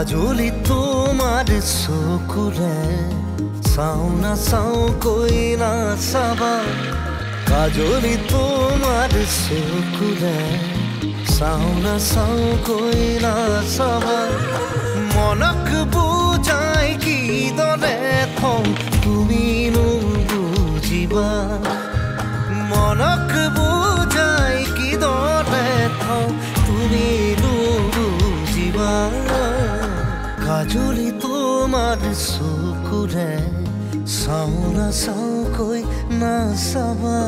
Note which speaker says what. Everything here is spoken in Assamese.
Speaker 1: কাজলি তোমাৰ চকুৰে চাও না চাও কৈ না চাবা কাজলি তোমাৰ চকুৰে চাও না চাও কৈ না চাবা মনক বুজাই কিদৰে থওঁ তুমি নুবুজিবা মনক বুজাই কিদৰে থওঁ তুমি নুবুজিবা কাজলি তোমাৰ চকুৰে চাও না চাও কৈ না চাবা